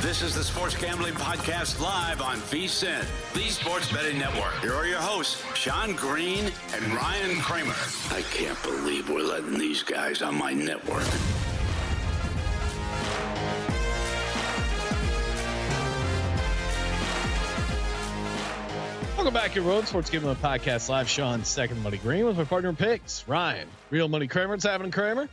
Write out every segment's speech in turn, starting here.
This is the Sports Gambling Podcast live on VSiN, the Sports Betting Network. Here are your hosts, Sean Green and Ryan Kramer. I can't believe we're letting these guys on my network. Welcome back to Road Sports Gambling Podcast live. Sean, second Money Green with my partner in picks, Ryan, Real Money Kramer. What's happening, Kramer?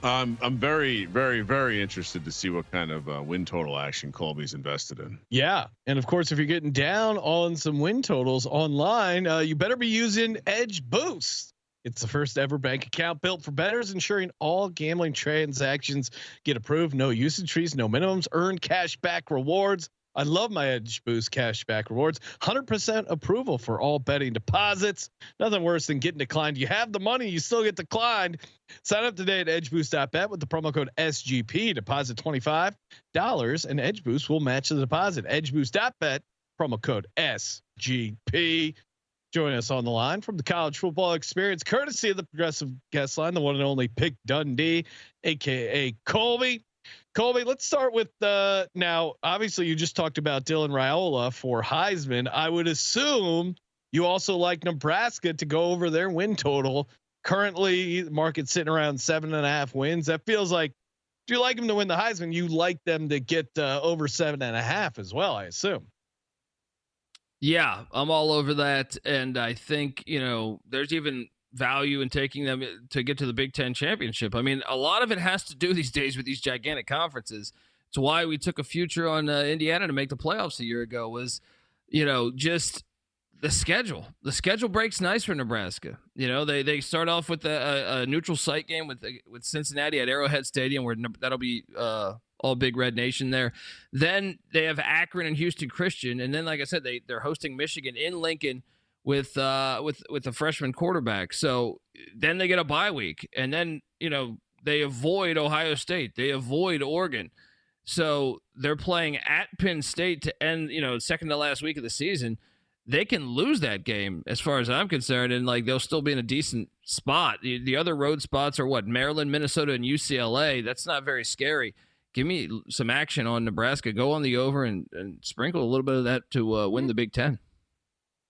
I'm very, very, very interested to see what kind of win total action Colby's invested in. Yeah, and of course, if you're getting down on some win totals online, you better be using Edge Boost. It's the first ever bank account built for bettors, ensuring all gambling transactions get approved. No usage fees, no minimums, earn cash back rewards. I love my Edge Boost cashback rewards. 100% approval for all betting deposits. Nothing worse than getting declined. You have the money, you still get declined. Sign up today at edgeboost.bet with the promo code SGP. Deposit $25 and Edge Boost will match the deposit. Edgeboost.bet, promo code SGP. Join us on the line from the college football experience, courtesy of the Progressive Guest Line, the one and only Pick Dundee, aka Colby. Colby, let's start with now. Obviously, you just talked about Dylan Raiola for Heisman. I would assume you also like Nebraska to go over their win total. Currently, the market's sitting around 7.5 wins. That feels like, if you like them to win the Heisman, you like them to get over 7.5 as well, I assume. Yeah, I'm all over that, and I think there's even value in taking them to get to the Big Ten championship. I mean, a lot of it has to do these days with these gigantic conferences. It's why we took a future on Indiana to make the playoffs a year ago, was, just the schedule. The schedule breaks nice for Nebraska. They start off with a neutral site game with Cincinnati at Arrowhead Stadium, where that'll be all Big Red Nation there. Then they have Akron and Houston Christian. And then, like I said, they're hosting Michigan in Lincoln with a freshman quarterback. So then they get a bye week, and then they avoid Ohio State, they avoid Oregon, so they're playing at Penn State to end second to last week of the season. They can lose that game as far as I'm concerned, and they'll still be in a decent spot. The other road spots are what? Maryland, Minnesota, and UCLA. That's not very scary. Give me some action on Nebraska. Go on the over and sprinkle a little bit of that to win the Big Ten.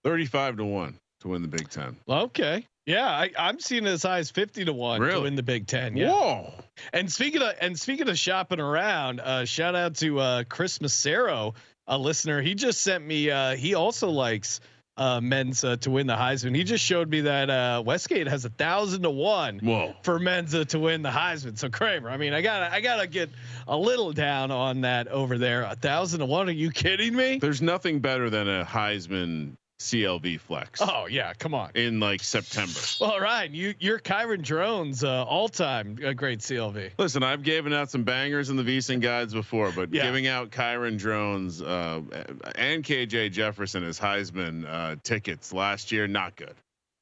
35-1 to win the Big Ten. Okay. Yeah. I'm seeing it as high as 50-1 to win the Big Ten. Yeah. Whoa. And speaking of shopping around, shout out to Chris Massero, a listener. He just sent me, he also likes men's to win the Heisman. He just showed me that Westgate has 1,000-1 for men's to win the Heisman. So Kramer, I mean, I gotta get a little down on that over there. 1,000-1. Are you kidding me? There's nothing better than a Heisman CLV flex. Oh yeah, come on. In September. Well, Ryan, you're Kyron Drones all-time great CLV. Listen, I've given out some bangers in the VSiN guides before, but giving out Kyron Drones and KJ Jefferson as Heisman tickets last year, not good.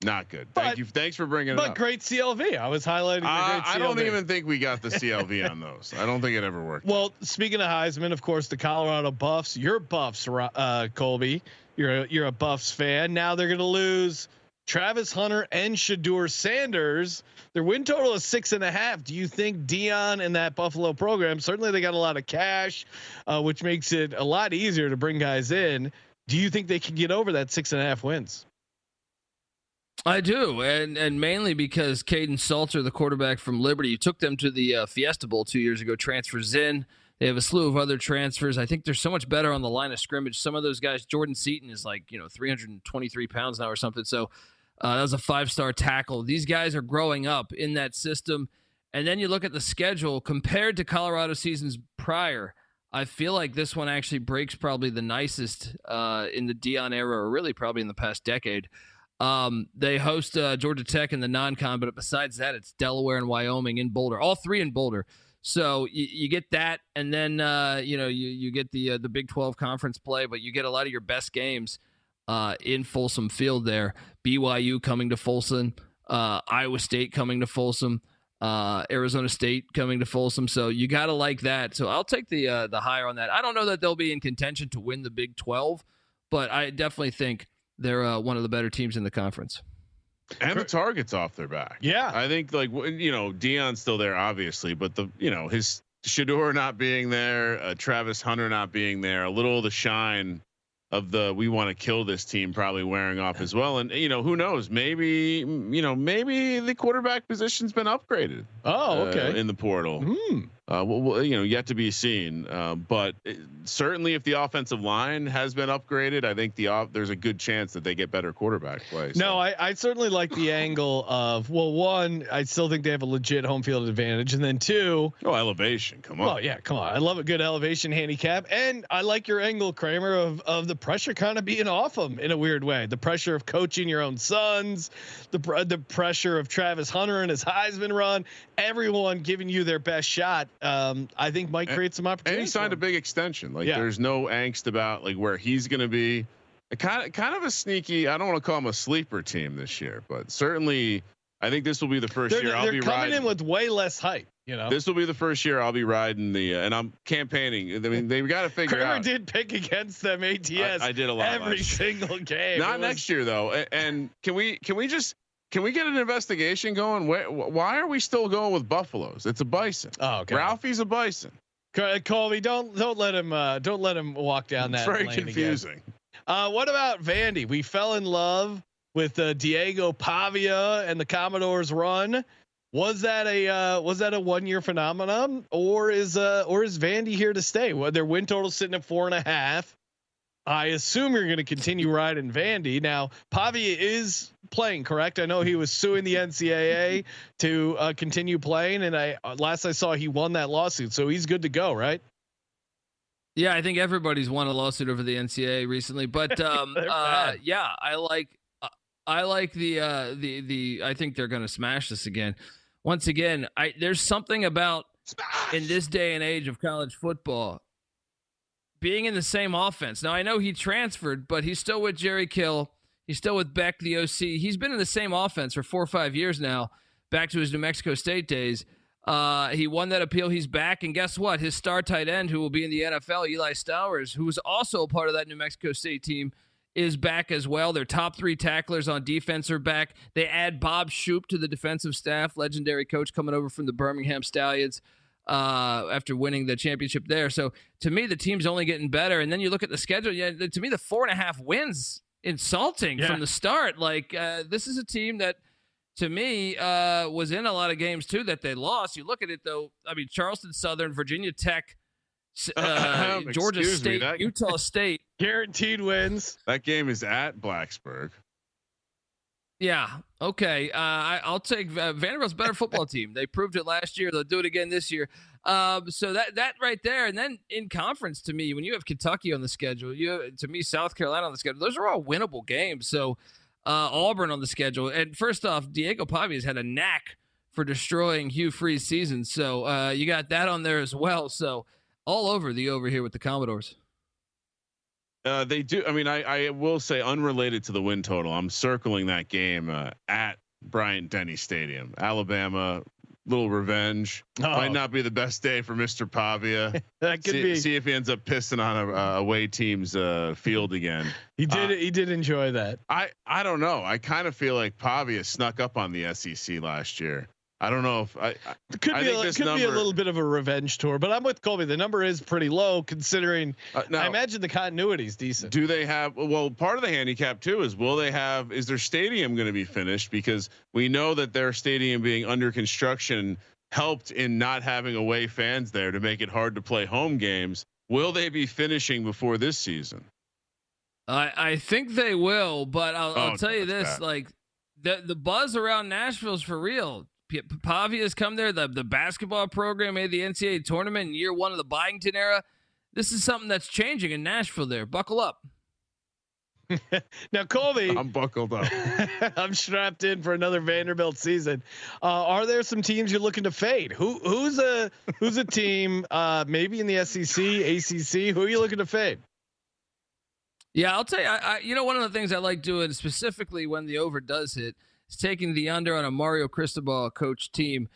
Not good. Thank you. Thanks for bringing it up. But great CLV. I was highlighting the great CLV. I don't even think we got the CLV on those. I don't think it ever worked. Well, speaking of Heisman, of course, the Colorado Buffs. Your Buffs, Colby. You're a Buffs fan. Now they're going to lose Travis Hunter and Shedeur Sanders. Their win total is 6.5. Do you think Dion and that Buffalo program? Certainly, they got a lot of cash, which makes it a lot easier to bring guys in. Do you think they can get over that 6.5 wins? I do, and mainly because Caden Salter, the quarterback from Liberty, took them to the Fiesta Bowl 2 years ago, transfers in. They have a slew of other transfers. I think they're so much better on the line of scrimmage. Some of those guys, Jordan Seaton is 323 pounds now or something. So that was a 5-star tackle. These guys are growing up in that system. And then you look at the schedule compared to Colorado seasons prior. I feel like this one actually breaks probably the nicest in the Dion era, or really probably in the past decade. They host Georgia Tech in the non-con, but besides that, it's Delaware and Wyoming in Boulder, all three in Boulder. So you get that, and then you get the Big 12 conference play, but you get a lot of your best games in Folsom Field there. BYU coming to Folsom, Iowa State coming to Folsom, Arizona State coming to Folsom. So you got to like that. So I'll take the higher on that. I don't know that they'll be in contention to win the Big 12, but I definitely think they're one of the better teams in the conference. And the target's off their back. Yeah. I think Dion's still there, obviously, but his Shador not being there, Travis Hunter not being there, a little of the shine of the we want to kill this team probably wearing off as well. And who knows? Maybe maybe the quarterback position's been upgraded. Oh, okay. In the portal. Well, yet to be seen. But certainly, if the offensive line has been upgraded, I think there's a good chance that they get better quarterback play. So. No, I certainly like the angle of one. I still think they have a legit home field advantage, and then two. Oh, elevation! Come on. Oh yeah, come on. I love a good elevation handicap, and I like your angle, Kramer, of the pressure kind of being off them in a weird way. The pressure of coaching your own sons, the pressure of Travis Hunter and his Heisman run. Everyone giving you their best shot. I think might create some opportunities. And he signed a big extension. There's no angst about where he's going to be. Kind of a sneaky. I don't want to call him a sleeper team this year, but certainly I think this will be the first year I'll be coming in with way less hype. This will be the first year I'll be riding and I'm campaigning. I mean, they've got to figure Kramer out. did pick against them ATS. I did a lot every single game. Not next year though. And can we get an investigation going? Why are we still going with buffaloes? It's a bison. Oh, okay. Ralphie's a bison. Colby, don't let him walk down that. It's very confusing. What about Vandy? We fell in love with Diego Pavia and the Commodores run. Was that a 1 year phenomenon, or is Vandy here to stay? Well, their win total sitting at 4.5. I assume you're going to continue riding Vandy. Now, Pavia is playing, correct? I know he was suing the NCAA to continue playing, and last I saw he won that lawsuit, so he's good to go, right? Yeah, I think everybody's won a lawsuit over the NCAA recently, but yeah, I like the I think they're going to smash this again. Once again, there's something about in this day and age of college football being in the same offense. Now I know he transferred, but he's still with Jerry Kill. He's still with Beck, the OC. He's been in the same offense for 4 or 5 years now, back to his New Mexico State days. He won that appeal. He's back. And guess what? His star tight end, who will be in the NFL, Eli Stowers, who was also a part of that New Mexico State team, is back as well. Their top 3 tacklers on defense are back. They add Bob Shoop to the defensive staff, legendary coach coming over from the Birmingham Stallions after winning the championship there. So to me, the team's only getting better. And then you look at the schedule. Yeah, to me, the 4.5 wins insulting from the start. This is a team that, to me, was in a lot of games too that they lost. You look at it though. I mean, Charleston Southern, Virginia Tech, Georgia State, Utah State, guaranteed wins. That game is at Blacksburg. Yeah. Okay. I'll take Vanderbilt's better football team. They proved it last year. They'll do it again this year. So that right there. And then in conference, to me, when you have Kentucky on the schedule, to me, South Carolina on the schedule, those are all winnable games. So Auburn on the schedule. And first off, Diego Pavia has had a knack for destroying Hugh Freeze's season. So you got that on there as well. So all over here with the Commodores. They do. I mean, I will say, unrelated to the win total, I'm circling that game at Bryant-Denny Stadium, Alabama. Little revenge. Might not be the best day for Mr. Pavia. That could be. See if he ends up pissing on a away team's field again. He did enjoy that. I don't know. I kind of feel like Pavia snuck up on the SEC last year. I don't know if it could be a little bit of a revenge tour, but I'm with Colby. The number is pretty low considering. I imagine the continuity is decent. Do they have? Well, part of the handicap too is is their stadium going to be finished? Because we know that their stadium being under construction helped in not having away fans there to make it hard to play home games. Will they be finishing before this season? I think they will, but I'll tell you this: the buzz around Nashville is for real. Pavia's come there. The basketball program made the NCAA tournament in year 1 of the Byington era. This is something that's changing in Nashville there. Buckle up. Now, Colby, I'm buckled up. I'm strapped in for another Vanderbilt season. Are there some teams you're looking to fade? Who's a team maybe in the SEC, ACC? Who are you looking to fade? Yeah, I'll tell you, one of the things I like doing specifically when the over does hit, taking the under on a Mario Cristobal coach team.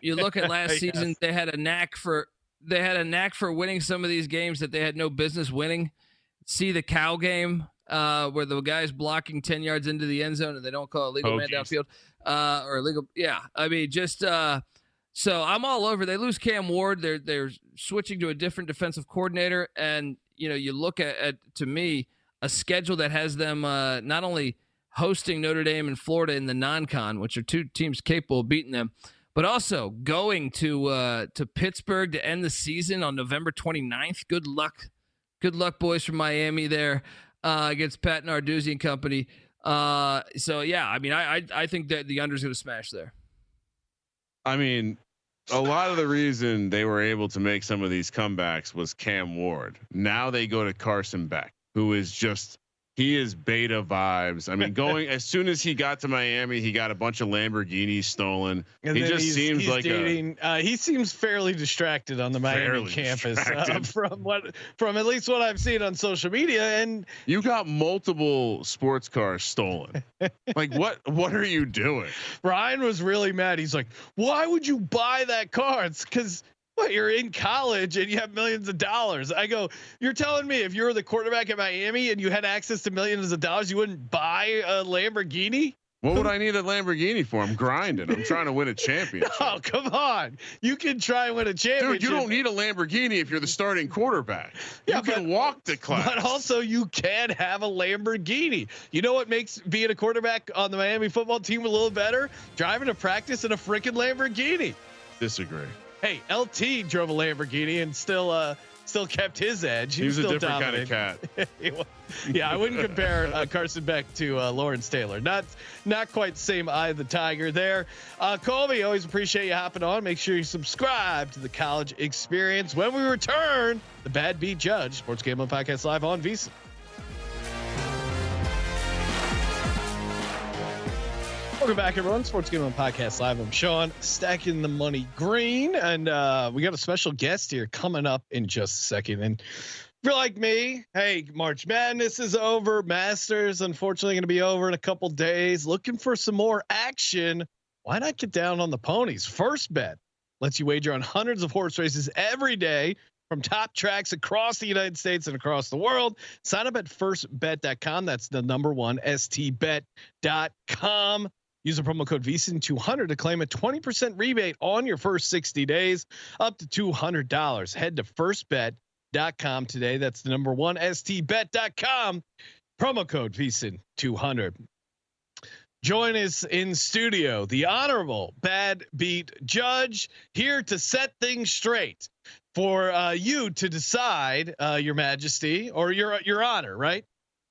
You look at last season; they had a knack for winning some of these games that they had no business winning. See the Cal game where the guy's blocking 10 yards into the end zone and they don't call it legal man downfield or illegal. Yeah, I mean, just So I'm all over. They lose Cam Ward. They're switching to a different defensive coordinator, and you look at to me a schedule that has them not only hosting Notre Dame and Florida in the non-con, which are two teams capable of beating them, but also going to Pittsburgh to end the season on November 29th. Good luck, boys from Miami there against Pat Narduzzi and company. So yeah, I mean, I think that the under's going to smash there. I mean, a lot of the reason they were able to make some of these comebacks was Cam Ward. Now they go to Carson Beck, who is he is beta vibes. I mean, going as soon as he got to Miami, he got a bunch of Lamborghinis stolen. And he just seems like he seems fairly distracted on the Miami campus from at least what I've seen on social media. And you got multiple sports cars stolen. Like what are you doing? Ryan was really mad. He's like, why would you buy that car? It's because you're in college and you have millions of dollars. I go, you're telling me if you were the quarterback at Miami and you had access to millions of dollars, you wouldn't buy a Lamborghini? What would I need a Lamborghini for? I'm grinding. I'm trying to win a championship. Oh, come on. You can try and win a championship. Dude, you don't need a Lamborghini if you're the starting quarterback. You can walk to class. But also you can have a Lamborghini. You know what makes being a quarterback on the Miami football team a little better? Driving to practice in a freaking Lamborghini. Disagree. Hey, LT drove a Lamborghini and still kept his edge. He was still a different dominant. kind of cat. Yeah, I wouldn't compare Carson Beck to Lawrence Taylor. Not quite the same eye of the tiger there. Colby, always appreciate you hopping on. Make sure you subscribe to the College Experience. When we return, the Bad Beat Judge, Sports Gambling Podcast live on VSiN. Welcome back, everyone. Sports Gambling Podcast live. I'm Sean, stacking the money green, and we got a special guest here coming up in just a second. And if you're like me, hey, March Madness is over. Masters, unfortunately, going to be over in a couple days. Looking for some more action? Why not get down on the ponies? First Bet lets you wager on hundreds of horse races every day from top tracks across the United States and across the world. Sign up at firstbet.com. That's the number one, stbet.com. Use the promo code VSiN200 to claim a 20% rebate on your first 60 days, up to $200. Head to firstbet.com today. That's the number one, stbet.com. Promo code VSiN200. Join us in studio, the Honorable Bad Beat Judge, here to set things straight for you to decide, Your Majesty, or Your Honor, right?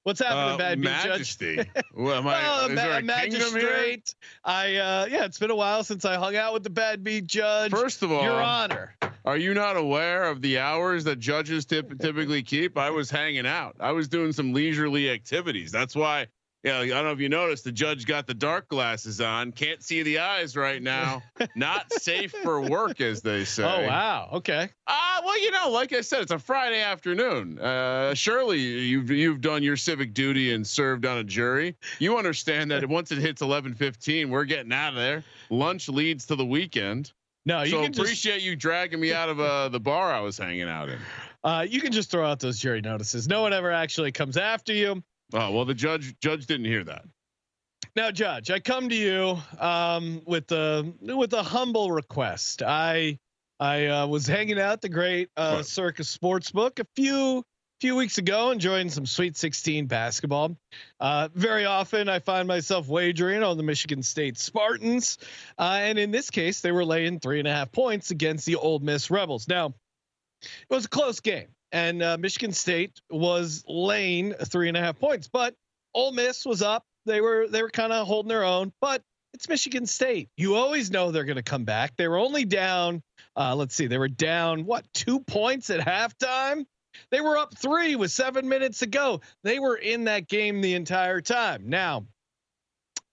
What's happening, Bad Beat Majesty? Judge? Well, is there a magistrate. It's been a while since I hung out with the Bad Beat Judge. First of all, Your Honor, are you not aware of the hours that judges typically keep? I was hanging out. I was doing some leisurely activities. That's why. Yeah, I don't know if you noticed, the judge got the dark glasses on. Can't see the eyes right now. Not safe for work, as they say. Oh wow. Okay. Well, like I said, it's a Friday afternoon. Surely you've done your civic duty and served on a jury. You understand that once it hits 11:15, we're getting out of there. Lunch leads to the weekend. No, you can appreciate you dragging me out of the bar I was hanging out in. You can just throw out those jury notices. No one ever actually comes after you. Oh, well, the judge didn't hear that. Now, Judge, I come to you with a humble request. I was hanging out at the great Circus Sportsbook a few weeks ago, enjoying some Sweet 16 basketball. Very often, I find myself wagering on the Michigan State Spartans, and in this case, they were laying 3.5 points against the Ole Miss Rebels. Now, it was a close game. And Michigan State was laying 3.5 points, but Ole Miss was up. They were kind of holding their own, but it's Michigan State. You always know they're going to come back. They were only down. They were down 2 points at halftime. They were up 3 with 7 minutes to go. They were in that game the entire time. Now,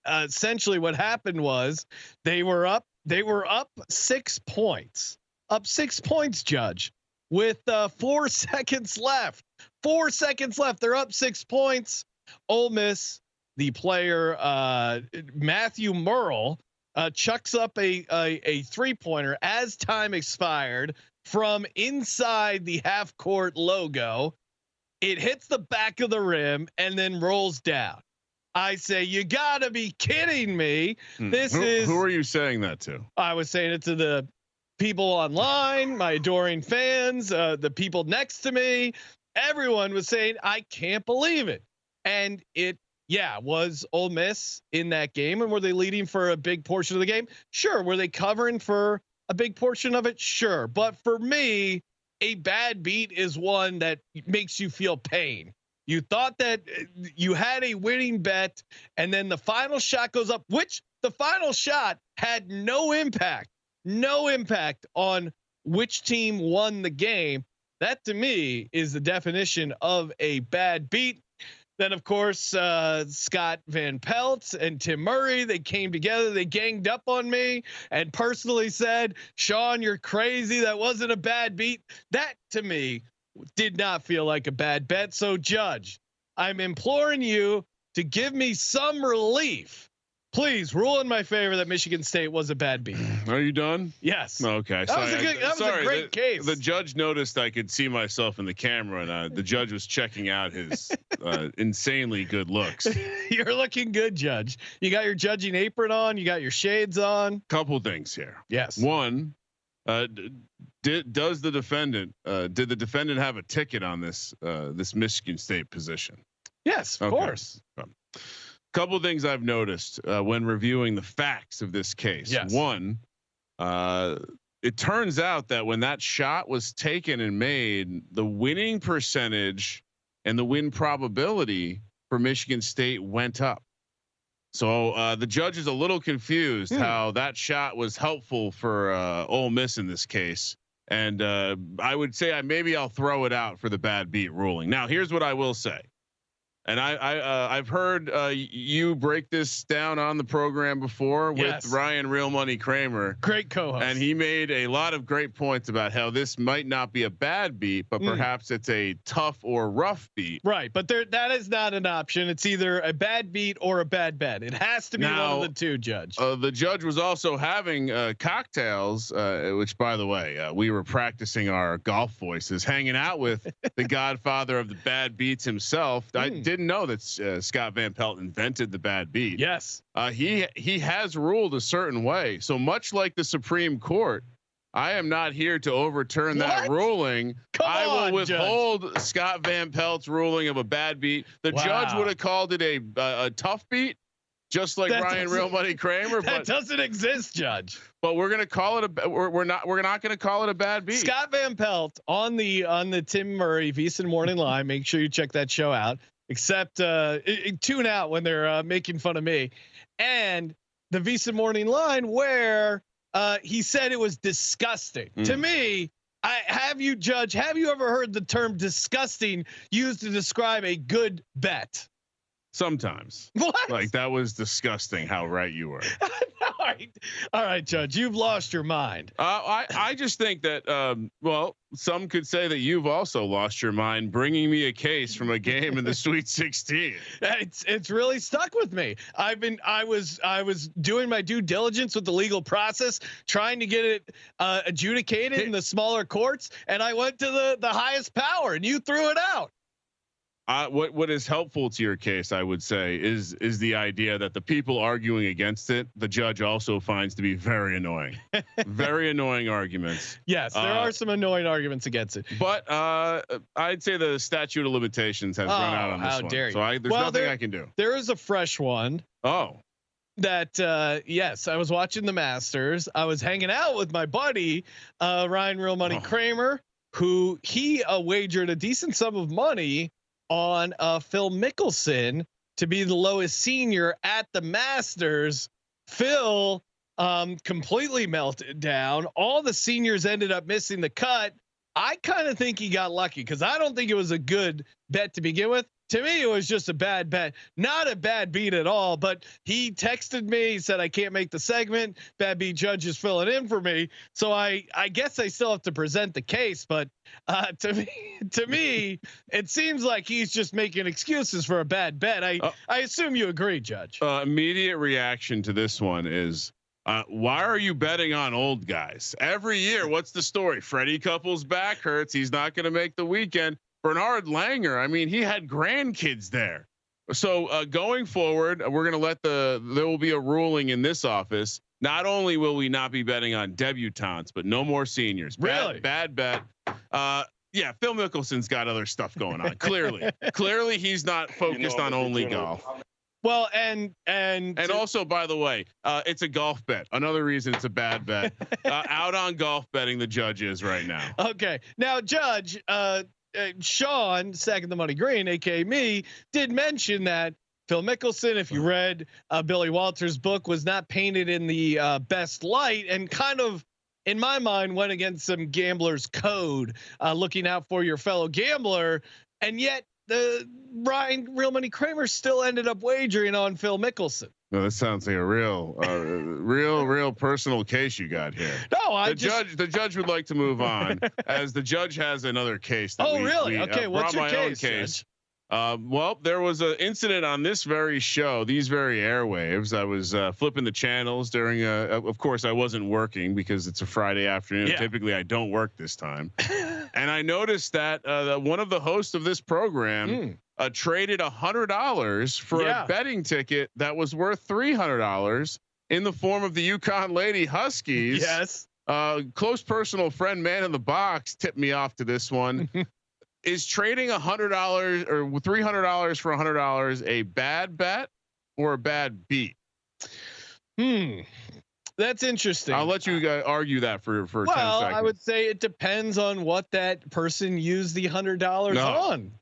essentially, what happened was they were up 6 points. Up 6 points, Judge. With 4 seconds left, 4 seconds left. They're up 6 points. Ole Miss, the player Matthew Murrell, chucks up a 3-pointer as time expired from inside the half court logo. It hits the back of the rim and then rolls down. I say, you gotta be kidding me. Who are you saying that to? I was saying it to the people online, my adoring fans, the people next to me, everyone was saying, I can't believe it. And it, was Ole Miss in that game. And were they leading for a big portion of the game? Sure. Were they covering for a big portion of it? Sure. But for me, a bad beat is one that makes you feel pain. You thought that you had a winning bet, and then the final shot goes up, which the final shot had no impact on which team won the game. That to me is the definition of a bad beat. Then of course, Scott Van Pelt and Tim Murray, they came together, they ganged up on me and personally said, Sean, you're crazy. That wasn't a bad beat. That to me did not feel like a bad bet. So Judge, I'm imploring you to give me some relief. Please rule in my favor that Michigan State was a bad beat. Are you done? Yes. Okay. That was a great case. The judge noticed I could see myself in the camera, and the judge was checking out his insanely good looks. You're looking good, Judge. You got your judging apron on. You got your shades on. Couple things here. Yes. One, did the defendant have a ticket on this Michigan State position? Yes, of course. Couple of things I've noticed when reviewing the facts of this case. Yes. One, it turns out that when that shot was taken and made, the winning percentage and the win probability for Michigan State went up. So the judge is a little confused how that shot was helpful for Ole Miss in this case. And I would say maybe I'll throw it out for the bad beat ruling. Now, here's what I will say. And I've heard you break this down on the program before with Ryan Real Money Kramer, great co-host, and he made a lot of great points about how this might not be a bad beat, but perhaps it's a tough or rough beat. Right, but that is not an option. It's either a bad beat or a bad bet. It has to be one of the two, Judge. The judge was also having cocktails, which, by the way, we were practicing our golf voices, hanging out with the godfather of the bad beats himself. I didn't know that Scott Van Pelt invented the bad beat. Yes. He has ruled a certain way. So much like the Supreme Court, I am not here to overturn that ruling. I will withhold Judge. Scott Van Pelt's ruling of a bad beat. The judge would have called it a tough beat, just like Ryan Real Money Kramer. That doesn't exist, Judge. But we're gonna call it we're not gonna call it a bad beat. Scott Van Pelt on the Tim Murray VSiN Morning Line. Make sure you check that show out. Except tune out when they're making fun of me, and the VSiN Morning Line where he said it was disgusting. To me, have you ever heard the term disgusting used to describe a good bet? Sometimes. What? Like that was disgusting how right you were. All right, Judge, you've lost your mind. I just think that, some could say that you've also lost your mind bringing me a case from a game in the Sweet 16. It's really stuck with me. I was doing my due diligence with the legal process, trying to get it adjudicated in the smaller courts. And I went to the highest power and you threw it out. What is helpful to your case, I would say, is the idea that the people arguing against it, the judge also finds to be very annoying, very annoying arguments. Yes, there are some annoying arguments against it. But I'd say the statute of limitations has run out on this one. Dare you. So there's nothing I can do. There is a fresh one. Oh. That yes, I was watching the Masters. I was hanging out with my buddy Ryan Real Money Kramer, who he wagered a decent sum of money on Phil Mickelson to be the lowest senior at the Masters. Phil completely melted down. All the seniors ended up missing the cut. I kind of think he got lucky because I don't think it was a good bet to begin with. To me, it was just a bad bet, not a bad beat at all. But he texted me, he said, I can't make the segment. Bad beat Judge is filling in for me. So I guess I still have to present the case. But to me, it seems like he's just making excuses for a bad bet. I assume you agree, Judge. Immediate reaction to this one is, why are you betting on old guys every year? What's the story? Freddie Couples back hurts. He's not going to make the weekend. Bernard Langer, I mean, he had grandkids there. So going forward, we're going to there will be a ruling in this office. not only will we not be betting on debutantes, but no more seniors. Really? Bad bet. Yeah, Phil Mickelson's got other stuff going on. Clearly he's not focused on only golf. Well, and also, by the way, it's a golf bet. Another reason it's a bad bet. Out on golf betting, the Judge is right now. Okay, now Judge, Sean, second the money green, aka me, did mention that Phil Mickelson, if you read Billy Walters' book, was not painted in the best light, and kind of, in my mind, went against some gambler's code, looking out for your fellow gambler, and yet the Real Money Kramer still ended up wagering on Phil Mickelson. No, that sounds like a real personal case you got here. No, the judge would like to move on, as the judge has another case. Really? Okay, what's your case? Well, there was an incident on this very show, these very airwaves. I was flipping the channels during of course I wasn't working because it's a Friday afternoon. Yeah. Typically I don't work this time. And I noticed that one of the hosts of this program traded $100 for a betting ticket that was worth $300 in the form of the UConn Lady Huskies. Yes. Close personal friend, man in the box, tipped me off to this one. Is trading $100 or $300 for $100 a bad bet or a bad beat? That's interesting. I'll let you argue that for 10 seconds. I would say it depends on what that person used the $100 on.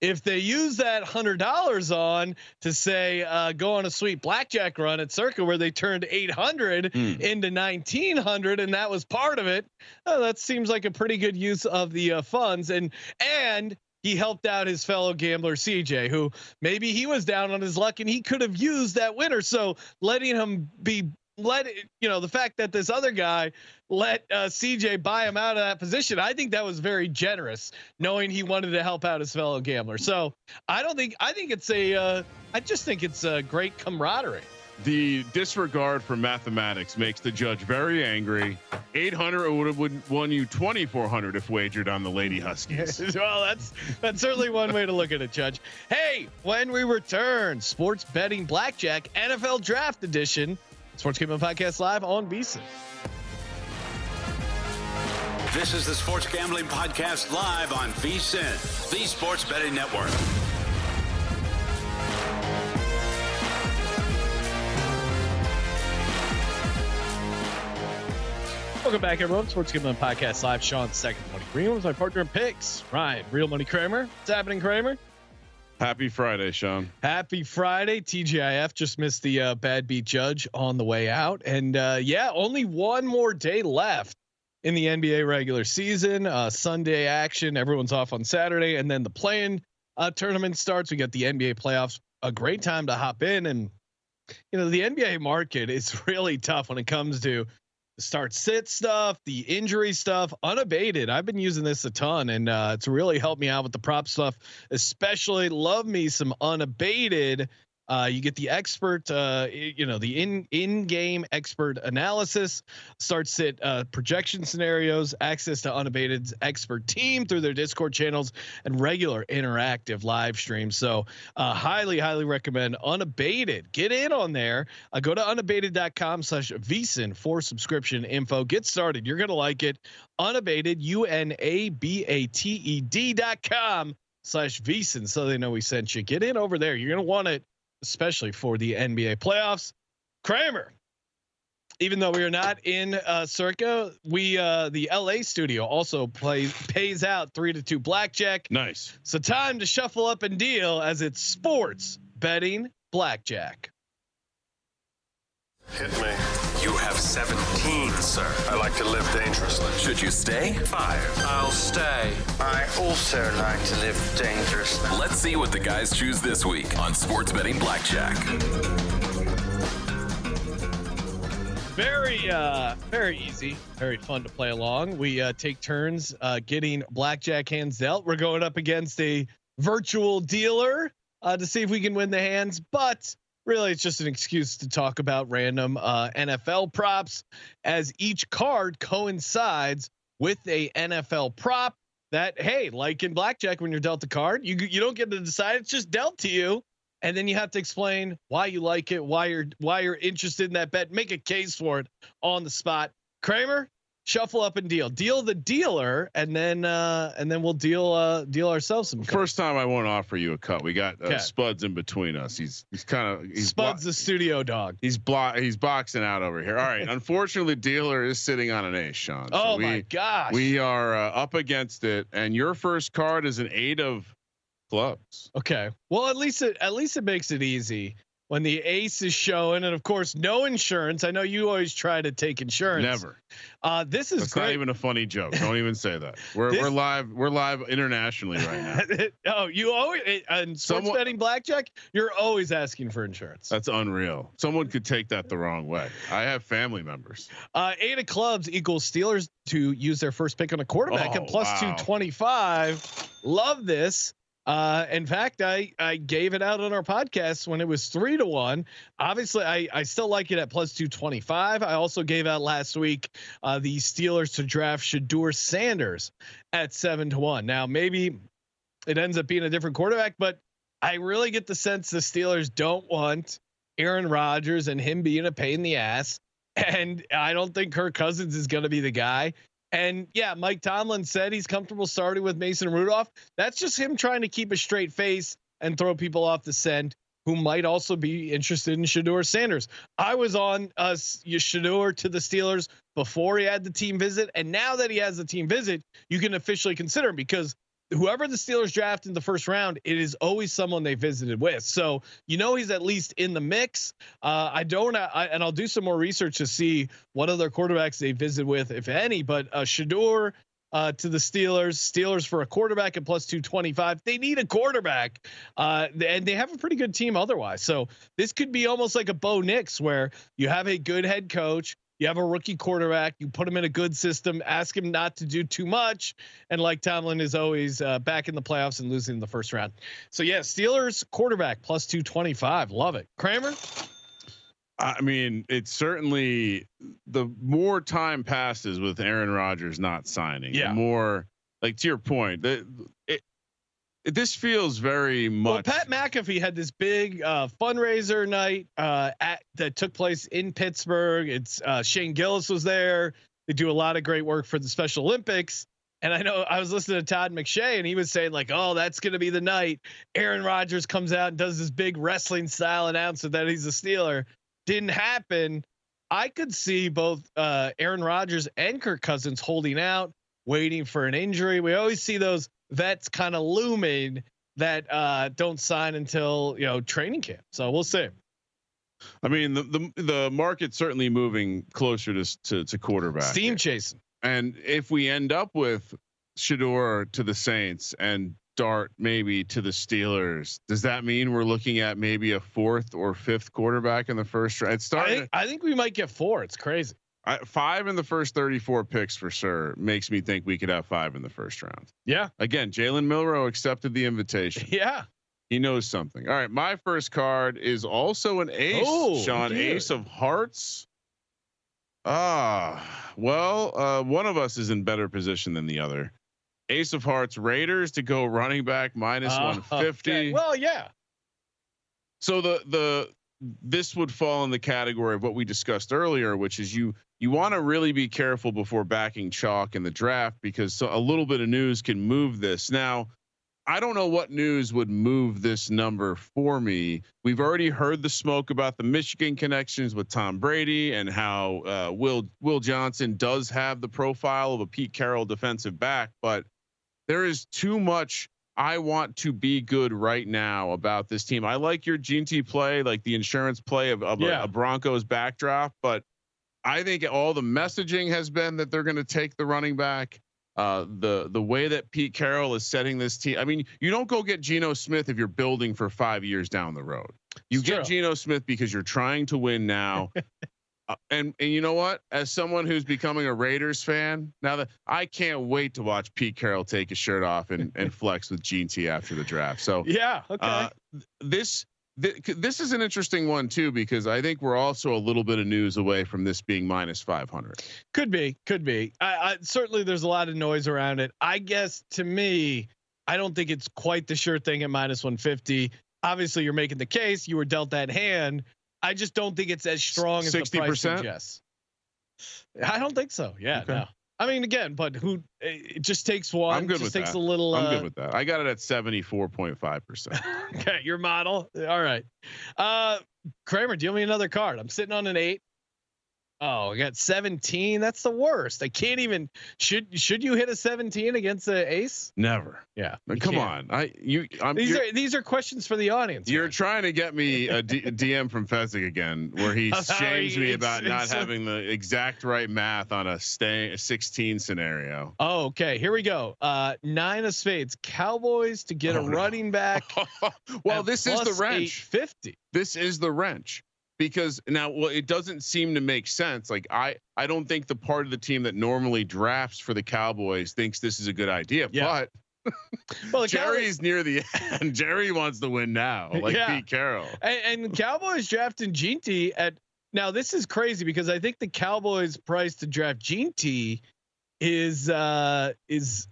If they use that $100 on to say, go on a sweet blackjack run at Circa where they turned 800 into 1900, and that was part of it, that seems like a pretty good use of the funds. And he helped out his fellow gambler CJ, who maybe he was down on his luck and he could have used that winner. So letting him the fact that this other guy let CJ buy him out of that position, I think that was very generous, knowing he wanted to help out his fellow gambler. So I just think it's a great camaraderie. The disregard for mathematics makes the judge very angry. 800 would have won you 2,400 if wagered on the Lady Huskies. Well, that's certainly one way to look at it, Judge. Hey, when we return, sports betting blackjack NFL Draft Edition. Sports Gambling Podcast live on VSiN. This is the Sports Gambling Podcast live on VSiN, the Sports Betting Network. Welcome back, everyone. Sports Gambling Podcast live. Sean, second money green with my partner in picks, Ryan, Real Money Kramer. What's happening, Kramer? Happy Friday, Sean. Happy Friday. TGIF just missed the bad beat Judge on the way out. And only one more day left in the NBA regular season. Sunday action. Everyone's off on Saturday. And then the play-in tournament starts. We got the NBA playoffs. A great time to hop in. And, the NBA market is really tough when it comes to the start sit stuff, the injury stuff, unabated. I've been using this a ton, and it's really helped me out with the prop stuff, especially love me some unabated. You get the expert, the in-game expert analysis, start sit projection scenarios, access to Unabated's expert team through their Discord channels, and regular interactive live streams. So highly recommend Unabated. Get in on there. Go to unabated.com/VSiN for subscription info. Get started. You're going to like it. Unabated, unabated.com/VSiN, so they know we sent you. Get in over there. You're going to want it, especially for the NBA playoffs. Kramer, even though we are not in Circa, the LA studio also pays out 3-2 blackjack. Nice. So time to shuffle up and deal as it's sports betting blackjack. Hit me. You have 17, sir. I like to live dangerously. Should you stay? 5. I'll stay. I also like to live dangerously. Let's see what the guys choose this week on Sports Betting Blackjack. Very easy, very fun to play along. We take turns getting blackjack hands dealt. We're going up against a virtual dealer to see if we can win the hands, but really it's just an excuse to talk about random NFL props, as each card coincides with a NFL prop that, hey, like in blackjack, when you're dealt a card, you don't get to decide. It's just dealt to you. and then you have to explain why you like it, why you're interested in that bet, make a case for it on the spot. Kramer, shuffle up and deal the dealer, and then we'll deal ourselves some cuts. First time I won't offer you a cut. We got Spuds in between us. He's Spuds the studio dog. He's boxing out over here. All right. Unfortunately, dealer is sitting on an ace, Sean. So my gosh. We are up against it, and your first card is an 8 of clubs. Okay. Well, at least it makes it easy when the ace is showing, and of course, no insurance. I know you always try to take insurance. Never. This is That's great. Not even a funny joke. Don't even say that. We're live. We're live internationally right now. Oh, you always and sports betting blackjack. You're always asking for insurance. That's unreal. Someone could take that the wrong way. I have family members. 8 of clubs equals Steelers to use their first pick on a quarterback at plus 225. Love this. In fact, I gave it out on our podcast when it was 3-1. Obviously, I still like it at plus 225. I also gave out last week the Steelers to draft Shedeur Sanders at 7-1. Now maybe it ends up being a different quarterback, but I really get the sense the Steelers don't want Aaron Rodgers and him being a pain in the ass. And I don't think Kirk Cousins is going to be the guy. And yeah, Mike Tomlin said he's comfortable starting with Mason Rudolph. That's just him trying to keep a straight face and throw people off the scent who might also be interested in Shedeur Sanders. I was on Shedeur to the Steelers before he had the team visit. And now that he has the team visit, you can officially consider him, because whoever the Steelers draft in the first round, it is always someone they visited with. So, he's at least in the mix. And I'll do some more research to see what other quarterbacks they visit with, if any, but Shedeur to the Steelers for a quarterback at plus 225. They need a quarterback, and they have a pretty good team otherwise. So this could be almost like a Bo Nix, where you have a good head coach, you have a rookie quarterback, you put him in a good system, ask him not to do too much. And like Tomlin is always back in the playoffs and losing in the first round. So yeah, Steelers quarterback plus 225. Love it. Kramer. I mean, it's certainly, the more time passes with Aaron Rodgers not signing, the more, like, to your point, this feels very much. Well, Pat McAfee had this big fundraiser night that took place in Pittsburgh. It's Shane Gillis was there. They do a lot of great work for the Special Olympics. And I know I was listening to Todd McShay, and he was saying like, "Oh, that's going to be the night Aaron Rodgers comes out and does this big wrestling style announcement that he's a Steeler." Didn't happen. I could see both Aaron Rodgers and Kirk Cousins holding out, waiting for an injury. We always see those vets kind of looming that don't sign until training camp. So we'll see. I mean, the market's certainly moving closer to quarterback. Steam chasing. And if we end up with Shedeur to the Saints and Dart maybe to the Steelers, does that mean we're looking at maybe a 4th or 5th quarterback in the first round? I think we might get 4. It's crazy. 5 in the first 34 picks for sure makes me think we could have 5 in the first round. Yeah. Again, Jalen Milroe accepted the invitation. Yeah. He knows something. All right. My first card is also an ace, Sean. Dear. Ace of hearts. One of us is in better position than the other. Ace of hearts, Raiders to go running back minus 150. Okay. Well, yeah. So this would fall in the category of what we discussed earlier, which is you want to really be careful before backing chalk in the draft, because a little bit of news can move this. Now, I don't know what news would move this number for me. We've already heard the smoke about the Michigan connections with Tom Brady and how Will Johnson does have the profile of a Pete Carroll defensive back, but there is too much I want to be good right now about this team. I like your GT play, like the insurance play of a Broncos backdrop, but I think all the messaging has been that they're going to take the running back. The way that Pete Carroll is setting this team. I mean, you don't go get Geno Smith if you're building for 5 years down the road. You get Geno Smith because you're trying to win now. And you know what? As someone who's becoming a Raiders fan now, that I can't wait to watch Pete Carroll take his shirt off and flex with GT after the draft. So yeah, okay. This is an interesting one too, because I think we're also a little bit of news away from this being minus 500. Could be. I certainly there's a lot of noise around it. I guess to me, I don't think it's quite the sure thing at minus 150. obviously you're making the case. You were dealt that hand. I just don't think it's as strong as 60%? The price suggests. I don't think so. Yeah, okay. No. I mean, again, but it just takes one. I'm good just with takes that. A little. I'm good with that. I got it at 74.5%. Okay, your model. All right. Kramer, deal me another card. I'm sitting on an 8. Oh, I got 17. That's the worst. I can't even. Should you hit a 17 against the ace? Never. Yeah. Come on. These are questions for the audience. You're trying to get me a DM from Fezzik again, where he shames me about not having the exact right math on a 16 scenario. Oh, okay. Here we go. 9 of spades. Cowboys to get a running back. Well, this is the wrench. 850. This is the wrench. Because now, well, it doesn't seem to make sense. Like I don't think the part of the team that normally drafts for the Cowboys thinks this is a good idea. Yeah. But well, Jerry's near the end. Jerry wants to win now, like Pete Carroll. And Cowboys drafting Gene T at now. This is crazy because I think the Cowboys price to draft Gene T is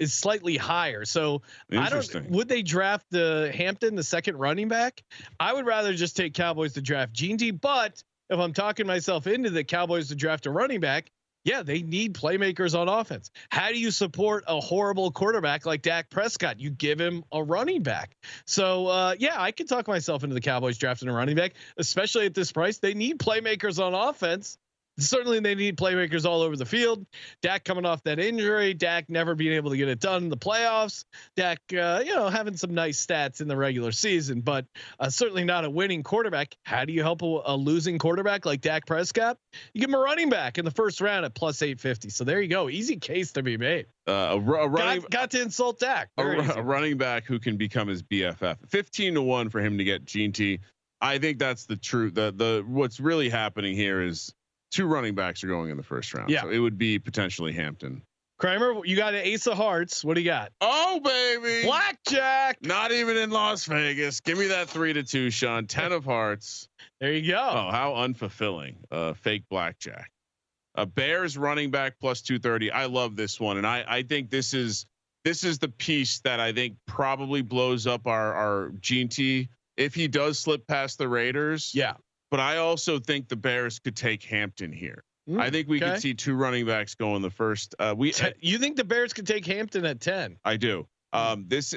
slightly higher. So I don't. Would they draft the Hampton, the second running back? I would rather just take Cowboys to draft Gene T. But if I'm talking myself into the Cowboys to draft a running back, yeah, they need playmakers on offense. How do you support a horrible quarterback like Dak Prescott? You give him a running back. So yeah, I can talk myself into the Cowboys drafting a running back, especially at this price. They need playmakers on offense. Certainly they need playmakers all over the field. Dak coming off that injury, Dak never being able to get it done in the playoffs. Dak, having some nice stats in the regular season, but certainly not a winning quarterback. How do you help a losing quarterback like Dak Prescott? You give him a running back in the first round at plus 850. So there you go. Easy case to be made. Got to insult Dak. A running back who can become his BFF. 15-1 for him to get Gene T. I think that's the truth. The what's really happening here is 2 running backs are going in the first round. Yeah. So it would be potentially Hampton. Kramer, you got an ace of hearts. What do you got? Oh, baby. Blackjack. Not even in Las Vegas. Give me that 3-2, Sean. 10 of hearts. There you go. Oh, how unfulfilling. Fake blackjack. Bears running back plus 230. I love this one. And I think this is the piece that I think probably blows up our Gene T if he does slip past the Raiders. Yeah. But I also think the Bears could take Hampton here. I think we could see 2 running backs go in the first. You think the Bears could take Hampton at 10? I do.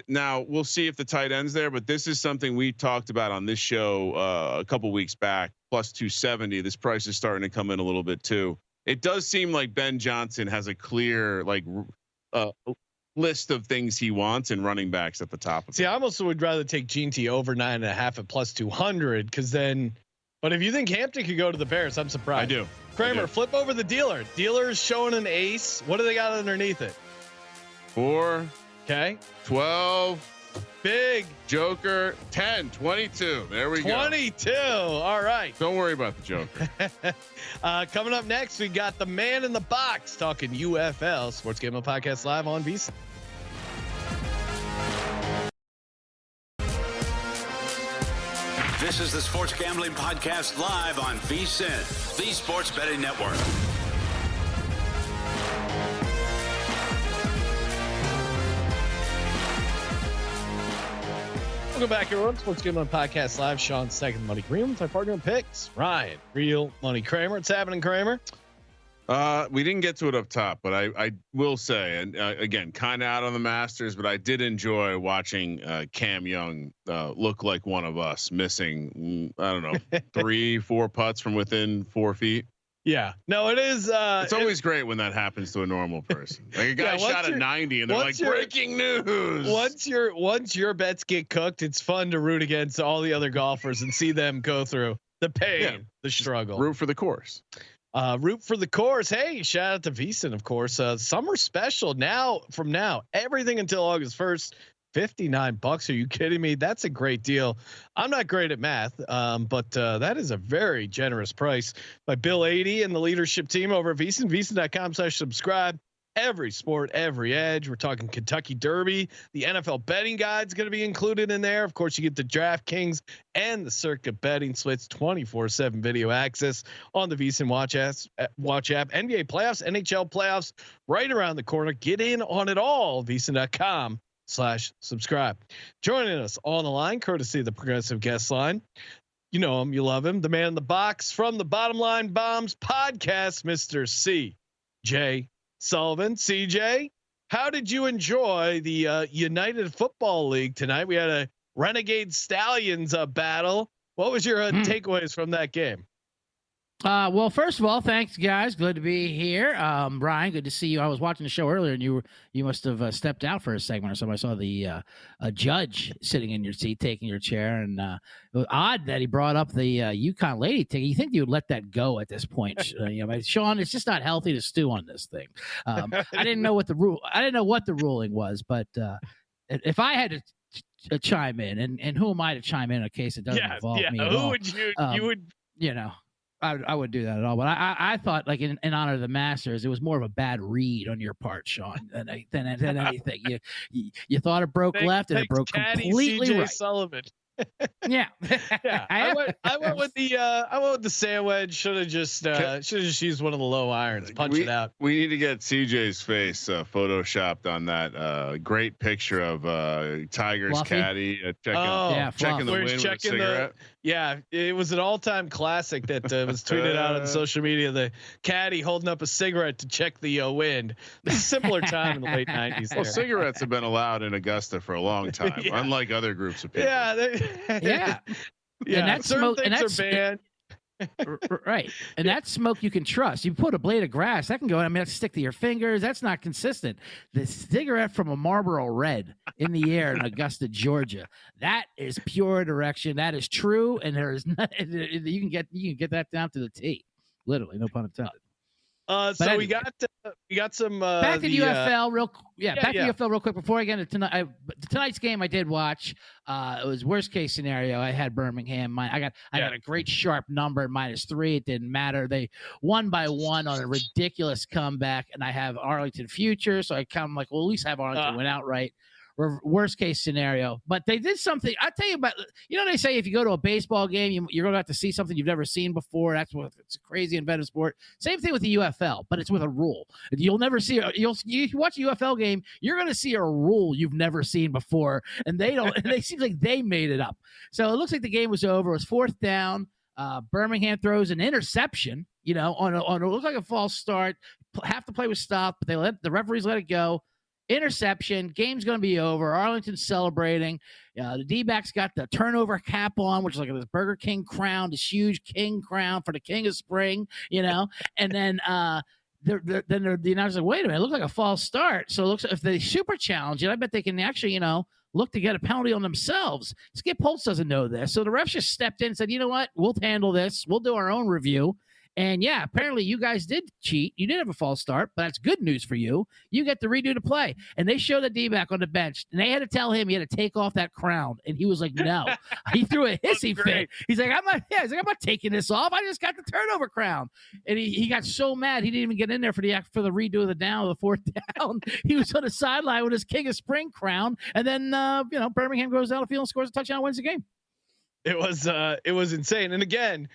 Now we'll see if the tight end's there, but this is something we talked about on this show a couple weeks back. Plus 270. This price is starting to come in a little bit too. It does seem like Ben Johnson has a clear list of things he wants and running backs at the top of it. I almost would rather take Gene T over 9.5 at plus 200 because then. But if you think Hampton could go to the Bears, I'm surprised. I do. Kramer, flip over the dealer. Dealer's showing an ace. What do they got underneath it? 4. Okay. 12. Big. Joker. 10. 22. There we go. 22. All right. Don't worry about the Joker. Coming up next, we got the man in the box talking UFL. Sports Gambling Podcast live on VSiN. This is the Sports Gambling Podcast live on VSiN, the Sports Betting Network. Welcome back, everyone. Sports Gambling Podcast live. Sean Second Money Green with my partner in picks, Ryan Real Money Kramer. What's happening, Kramer? We didn't get to it up top, but I will say, and again, kind of out on the Masters, but I did enjoy watching Cam Young look like one of us, missing 3-4 putts from within 4 feet. Yeah, no, it is. It's always great when that happens to a normal person. Like a guy shot at 90, and they're like, breaking news. Once your bets get cooked, it's fun to root against all the other golfers and see them go through the pain, the struggle. Root for the course. Root for the course. Hey, shout out to VSiN, of course. Summer special from now, everything until August 1st, $59. Are you kidding me? That's a great deal. I'm not great at math, but that is a very generous price by Bill 80 and the leadership team over at VSiN, VSiN.com/subscribe. Every sport, every edge. We're talking Kentucky Derby. The NFL betting guide is going to be included in there. Of course, you get the DraftKings and the Circa betting splits, 24/7 video access on the VSiN watch app. NBA playoffs, NHL playoffs, right around the corner. Get in on it all. VSiN.com/subscribe. YouTube.com/subscribe. Joining us on the line, courtesy of the Progressive Guest Line. You know him, you love him. The man in the box from the Bottom Line Bombs podcast, Mr. CJ Sullivan. CJ, how did you enjoy the United Football League tonight? We had a Renegade Stallions battle. What was your takeaways from that game? Well, first of all, thanks guys. Good to be here. Ryan, good to see you. I was watching the show earlier and you must have stepped out for a segment or something. I saw the a judge sitting in your seat, taking your chair, and it was odd that he brought up the UConn lady ticket. You think you would let that go at this point? Sean, it's just not healthy to stew on this thing. I didn't know what the ruling was, but if I had to chime in, and who am I to chime in a case that doesn't involve me at all? Who would you would, I would do that at all, but I thought, like, in honor of the Masters, it was more of a bad read on your part, Sean, than anything. You thought it broke left, and it broke completely CJ right. Sullivan. Yeah. I went with the sandwich. Should have just used one of the low irons, punch it out. We need to get CJ's face photoshopped on that great picture of Tiger's Fluffy? caddy checking the wind with a cigarette. It was an all-time classic that was tweeted out on social media. The caddy holding up a cigarette to check the wind. It was a simpler time in the late 90s. Well, cigarettes have been allowed in Augusta for a long time, unlike other groups of people. Yeah. And that smoke, things and that's are banned. Right. And that smoke you can trust. You put a blade of grass, that can go, that's stick to your fingers. That's not consistent. The cigarette from a Marlboro Red in the air in Augusta, Georgia, that is pure direction. That is true. And there is not, you can get that down to the T, literally, no pun intended. So anyway, we got some back to the UFL real UFL real quick before I get into tonight's game. I did watch. It was worst case scenario. I had Birmingham. I got a great sharp number -3. It didn't matter. They won by 1 on a ridiculous comeback, and I have Arlington future, so I kind of like, well, at least have Arlington win outright. Worst case scenario, but they did something. I tell you about, they say if you go to a baseball game, you're going to have to see something you've never seen before. That's what it's a crazy inventive sport. Same thing with the UFL, but it's with a rule. You'll never see. You watch a UFL game, you're going to see a rule you've never seen before, and they don't. And they seem like they made it up. So it looks like the game was over. It was 4th down. Birmingham throws an interception. On it looks like a false start. Half the play was stopped, but the referees let it go. Interception, game's going to be over. Arlington's celebrating. The D-backs got the turnover cap on, which is like this Burger King crown, this huge king crown for the king of spring, And then the announcer's like, wait a minute, it looks like a false start. So it looks like if they super challenge it, I bet they can actually, look to get a penalty on themselves. Skip Holtz doesn't know this. So the refs just stepped in and said, you know what, we'll handle this. We'll do our own review. And apparently you guys did cheat. You did have a false start, but that's good news for you. You get to redo the play. And they showed the D-back on the bench, and they had to tell him he had to take off that crown. And he was like, no. He threw a hissy fit. He's like, I'm not taking this off. I just got the turnover crown. And he got so mad he didn't even get in there for the redo of the down of the 4th down. He was on the sideline with his King of Spring crown. And then Birmingham goes down the field and scores a touchdown and wins the game. It was insane. And again,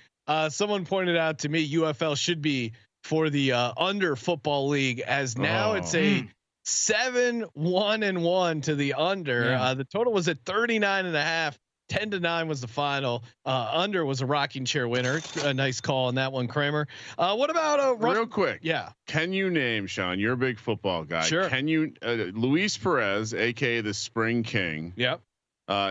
someone pointed out to me UFL should be for the under football league, as now it's a 7-1-1 to the under. The total was at 39.5. 10-9 was the final. Under was a rocking chair winner. A nice call on that one, Kramer. What about real quick? Yeah. Can you name, Sean? You're a big football guy. Sure. Can you Luis Perez, aka the Spring King? Yep.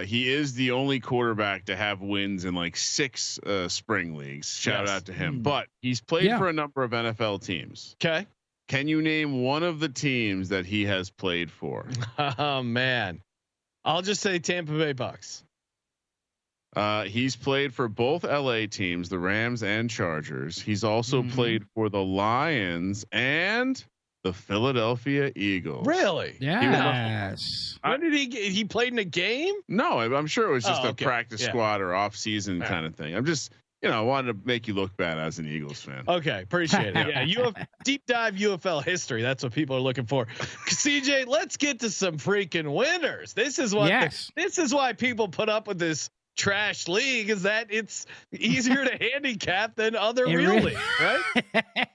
He is the only quarterback to have wins in like 6 spring leagues. Shout out to him. But he's played for a number of NFL teams. Okay. Can you name one of the teams that he has played for? Oh man, I'll just say Tampa Bay Bucks. He's played for both LA teams, the Rams and Chargers. He's also played for the Lions and the Philadelphia Eagles. Really? Yes. When did he played in a game? No, I'm sure it was just a practice Yeah. squad or off season kind of thing. I'm just, I wanted to make you look bad as an Eagles fan. Okay. Appreciate it. Yeah. Deep dive UFL history. That's what people are looking for. CJ, let's get to some freaking winners. This is what, this is why people put up with this trash league is that it's easier to handicap than other real leagues, right?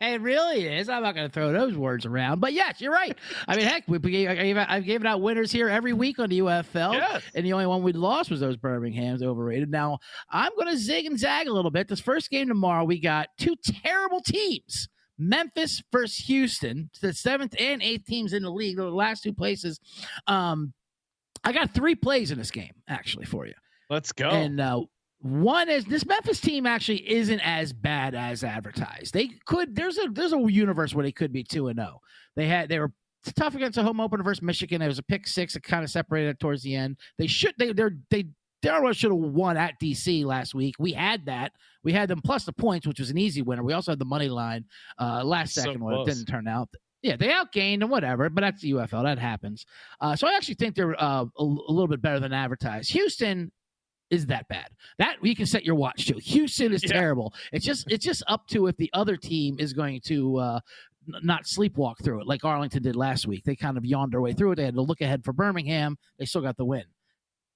It really is. I'm not going to throw those words around, but yes, you're right. I mean, heck, I've given out winners here every week on the UFL, and the only one we lost was those Birmingham's overrated. Now, I'm going to zig and zag a little bit. This first game tomorrow, we got two terrible teams. Memphis versus Houston, the 7th and 8th teams in the league, the last two places. I got 3 plays in this game, actually, for you. Let's go. And one is this Memphis team actually isn't as bad as advertised. They could. There's a universe where they could be 2-0. They were tough against a home opener versus Michigan. There was a pick 6 that kind of separated it towards the end. They should have won at DC last week. We had that. We had them plus the points, which was an easy winner. We also had the money line last second when it didn't turn out. Yeah, they outgained and whatever, but that's the UFL. That happens. So I actually think they're a little bit better than advertised. Houston is that bad. That you can set your watch to. Houston is terrible. It's just up to if the other team is going to not sleepwalk through it like Arlington did last week. They kind of yawned their way through it. They had to look ahead for Birmingham. They still got the win.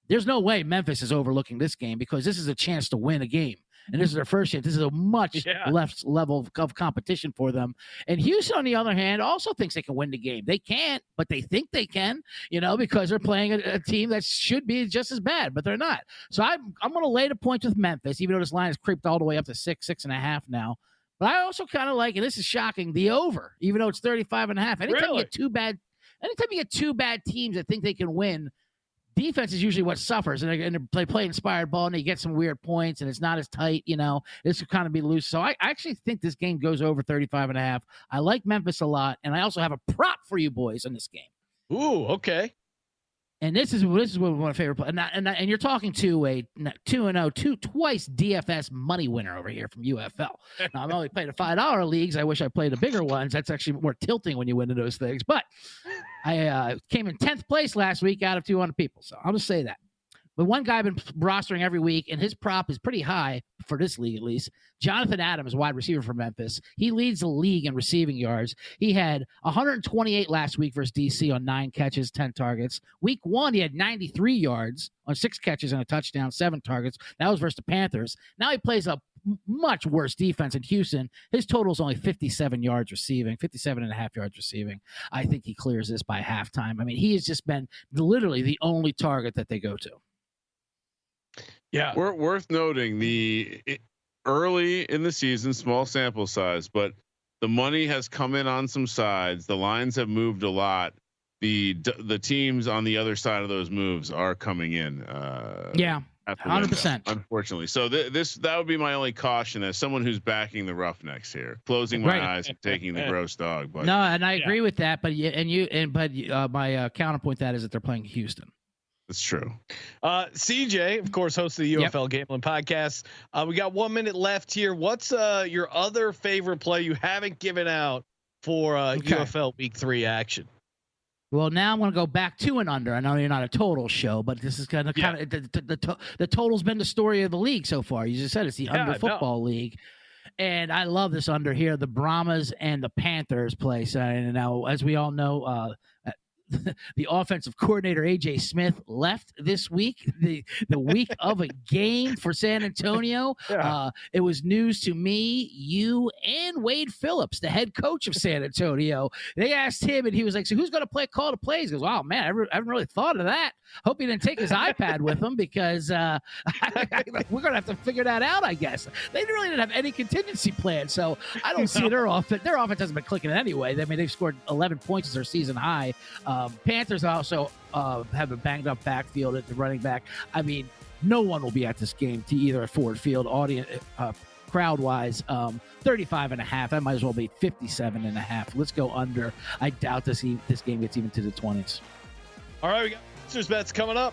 There's no way Memphis is overlooking this game because this is a chance to win a game. And this is their first chance. This is a much less level of competition for them. And Houston, on the other hand, also thinks they can win the game. They can't, but they think they can, because they're playing a team that should be just as bad, but they're not. So I'm going to lay the points with Memphis, even though this line has creeped all the way up to 6.5 now. But I also kind of like, and this is shocking, the over, even though it's 35.5. Anytime you get two bad teams that think they can win, defense is usually what suffers, and they play inspired ball, and they get some weird points, and it's not as tight. This could kind of be loose. So I actually think this game goes over 35.5. I like Memphis a lot, and I also have a prop for you boys on this game. Ooh, okay. And this is one of my favorite plays. And you're talking to a 2-0, twice DFS money winner over here from UFL. Now, I'm only playing the $5 leagues. I wish I played the bigger ones. That's actually more tilting when you win in those things. But I came in 10th place last week out of 200 people. So I'll just say that. But one guy I've been rostering every week, and his prop is pretty high for this league at least. Jonathan Adams, wide receiver for Memphis. He leads the league in receiving yards. He had 128 last week versus DC on 9 catches, 10 targets. Week 1, he had 93 yards on 6 catches and a touchdown, 7 targets. That was versus the Panthers. Now he plays a much worse defense in Houston. His total is only 57 yards receiving, 57.5 yards receiving. I think he clears this by halftime. I mean, he has just been literally the only target that they go to. Yeah, worth noting early in the season, small sample size, but the money has come in on some sides. The lines have moved a lot. The teams on the other side of those moves are coming in. 100%. Unfortunately, so that would be my only caution as someone who's backing the Roughnecks here, closing my eyes and taking the gross dog. But no, and I agree with that. But my counterpoint to that is that they're playing Houston. That's true. CJ, of course, host of the UFL Gambling Podcast. We got 1 minute left here. What's your other favorite play you haven't given out for UFL Week 3 action? Well, now I'm going to go back to and under. I know you're not a total show, but this is kind of the total's been the story of the league so far. You just said it's the under football league. And I love this under here. The Brahmas and the Panthers play. So now, as we all know, the offensive coordinator AJ Smith left this week, the week of a game for San Antonio. It was news to me, you, and Wade Phillips, the head coach of San Antonio. They asked him, and he was like, "So who's going to call the plays?" He goes, "Wow, man, I haven't really thought of that. Hope he didn't take his iPad with him because we're going to have to figure that out, I guess." They really didn't have any contingency plan, so I don't see their offense. Their offense hasn't been clicking anyway. I mean, they've scored 11 points as their season high. Panthers also have a banged up backfield at the running back. I mean, no one will be at this game to either at Ford Field audience crowd wise. 35.5. That might as well be 57.5. Let's go under. I doubt this game gets even to the 20s. All right, we got Masters bets coming up.